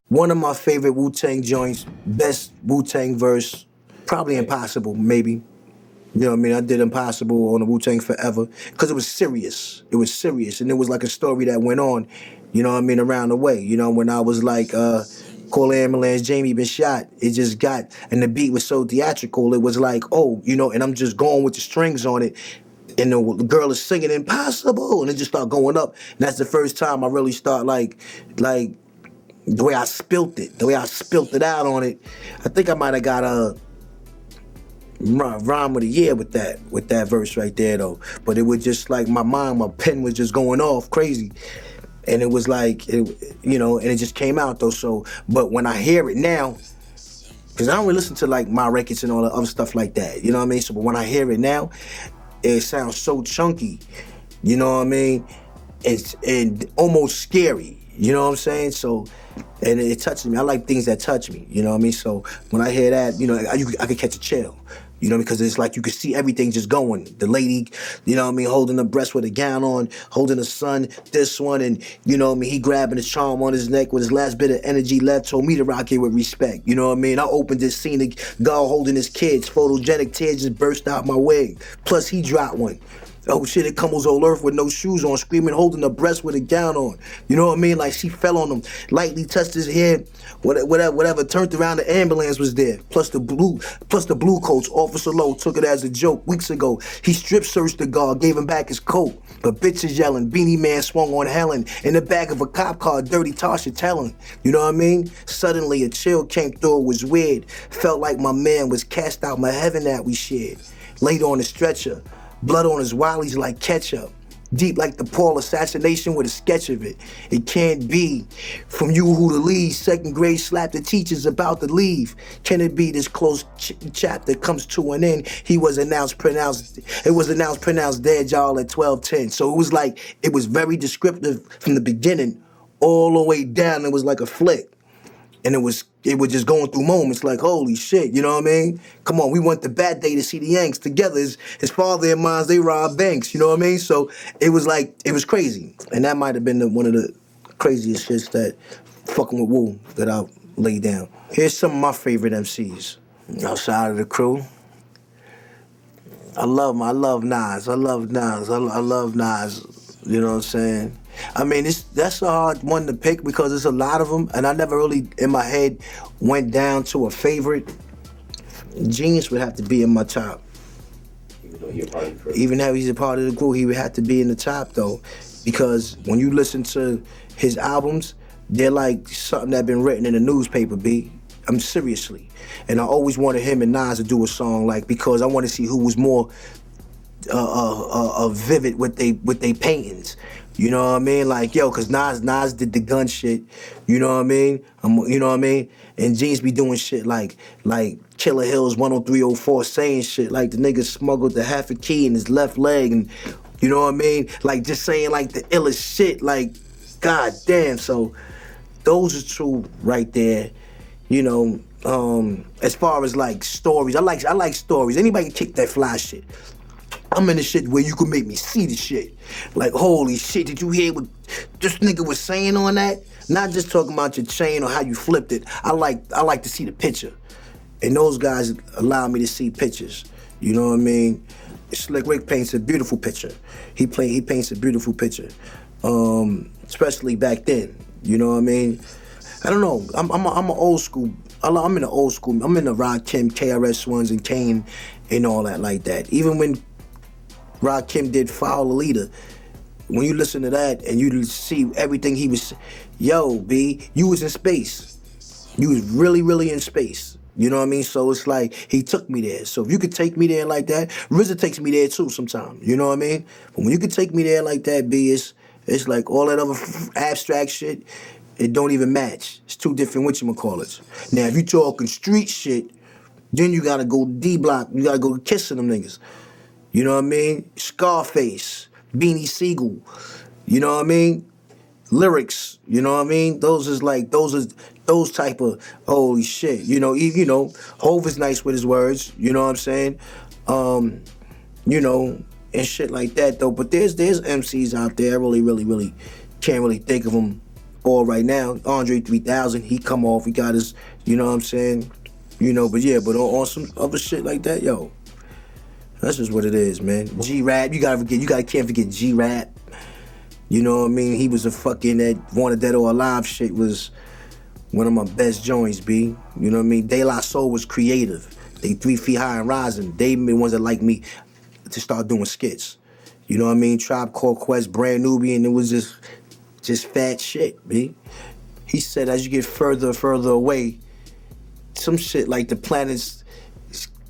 One of my favorite Wu Tang joints, best Wu Tang verse, probably Impossible, maybe. You know what I mean? I did Impossible on the Wu Tang Forever because it was serious. It was serious, and it was like a story that went on. You know what I mean? Around the way. You know, when I was like, call the ambulance, Jamie been shot. It just got, and the beat was so theatrical. It was like, oh, you know, and I'm just going with the strings on it. And the girl is singing Impossible, and it just start going up. And that's the first time I really start like the way I spilt it out on it. I think I might have got a rhyme of the year with that verse right there though. But it was just like my pen was just going off crazy. And it was like, you know, and it just came out though. So, but when I hear it now, because I don't really listen to like my records and all the other stuff like that, you know what I mean? So, but when I hear it now, it sounds so chunky, you know what I mean? It's and almost scary. You know what I'm saying? So, and it touches me. I like things that touch me. You know what I mean? So when I hear that, you know, I could catch a chill. You know, because it's like you could see everything just going. The lady, you know what I mean, holding the breast with a gown on, holding the son, this one, and you know what I mean, he grabbing his charm on his neck with his last bit of energy left, told me to rock it with respect. You know what I mean? I opened this scene, the guy holding his kids, photogenic tears just burst out my wig. Plus he dropped one. Oh shit, it comes old earth with no shoes on, screaming, holding her breast with a gown on. You know what I mean? Like she fell on him, lightly touched his head, whatever, turned around, the ambulance was there. Plus the blue coats, Officer Lowe took it as a joke weeks ago. He strip searched the guard, gave him back his coat. But bitches yelling, Beanie Man swung on Helen. In the back of a cop car, Dirty Tasha telling. You know what I mean? Suddenly a chill came through, it was weird. Felt like my man was cast out my heaven that we shared. Laid on a stretcher. Blood on his wallies like ketchup. Deep like the Paul assassination with a sketch of it. It can't be. From you who to leave, second grade slap the teachers about to leave. Can it be this close chapter comes to an end? It was announced pronounced dead, y'all, at 12:10. So it was like, it was very descriptive from the beginning all the way down. It was like a flick. And it was just going through moments like, holy shit, you know what I mean? Come on, we went to Bad Day to see the Yanks together. His father and mine, they robbed banks, you know what I mean? So it was like, it was crazy. And that might have been one of the craziest shits that fucking with Wu that I laid down. Here's some of my favorite MCs outside of the crew. I love Nas. I love Nas. You know what I'm saying? I mean, that's a hard one to pick because there's a lot of them, and I never really, in my head, went down to a favorite. Genius would have to be in my top. Even though he's a part of the crew. Even though he's a part of the crew, he would have to be in the top, though. Because when you listen to his albums, they're like something that's been written in a newspaper, B. I'm seriously. And I always wanted him and Nas to do a song, like, because I want to see who was more vivid with they paintings. You know what I mean? Like, yo, cause Nas did the gun shit. You know what I mean? You know what I mean? And G's be doing shit like Killer Hills 10304 saying shit like the nigga smuggled the half a key in his left leg, and you know what I mean? Like just saying like the illest shit. Like, god damn. So those are two right there. You know, as far as like stories, I like stories. Anybody can kick that fly shit. I'm in the shit where you can make me see the shit. Like, holy shit, did you hear what this nigga was saying on that? Not just talking about your chain or how you flipped it. I like to see the picture. And those guys allow me to see pictures. You know what I mean? Slick Rick paints a beautiful picture. He paints a beautiful picture. Especially back then. You know what I mean? I don't know. I'm an old school. I'm in the old school. I'm in the Rakim, KRS Ones, and Kane, and all that like that. Even when Rakim did Foul Leader, when you listen to that and you see everything he was, yo, B, you was in space. You was really, really in space. You know what I mean? So it's like, he took me there. So if you could take me there like that, RZA takes me there too sometimes. You know what I mean? But when you could take me there like that, B, it's like all that other abstract shit, it don't even match. It's two different whatchamacallits. Now, if you talking street shit, then you gotta go D-Block. You gotta go kissing them niggas. You know what I mean? Scarface, Beanie Siegel. You know what I mean? Lyrics. You know what I mean? Those type of holy shit. You know, Hov is nice with his words. You know what I'm saying? You know, and shit like that though. But there's MCs out there. I really can't really think of them all right now. Andre 3000, he come off, he got his, you know what I'm saying? You know, but yeah, but on some other shit like that, yo, that's just what it is, man. G-Rap, can't forget G-Rap. You know what I mean? He was a fucking, that Wanted Dead or Alive shit was one of my best joints, B. You know what I mean? De La Soul was creative. They 3 Feet High and Rising. They the ones that like me to start doing skits. You know what I mean? Tribe Called Quest, Brand Nubian, it was just fat shit, B. He said as you get further and further away, some shit like the planets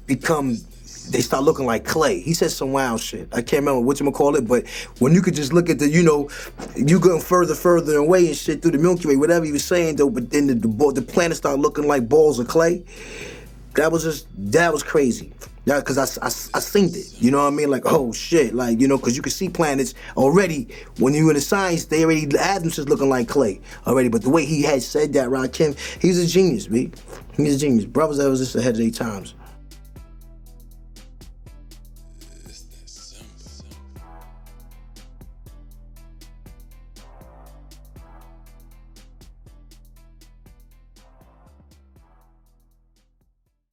they start looking like clay. He said some wild shit. I can't remember what you call it, but when you could just look at the, you know, you going further away and shit through the Milky Way, whatever he was saying though, but then the planets start looking like balls of clay. That was crazy. Yeah, cause I synced it. You know what I mean? Like, oh shit, like, you know, cause you can see planets already. When you in the science, they already had them just looking like clay already. But the way he had said that, Rakim, he's a genius, B. He's a genius. Brothers that was just ahead of their times.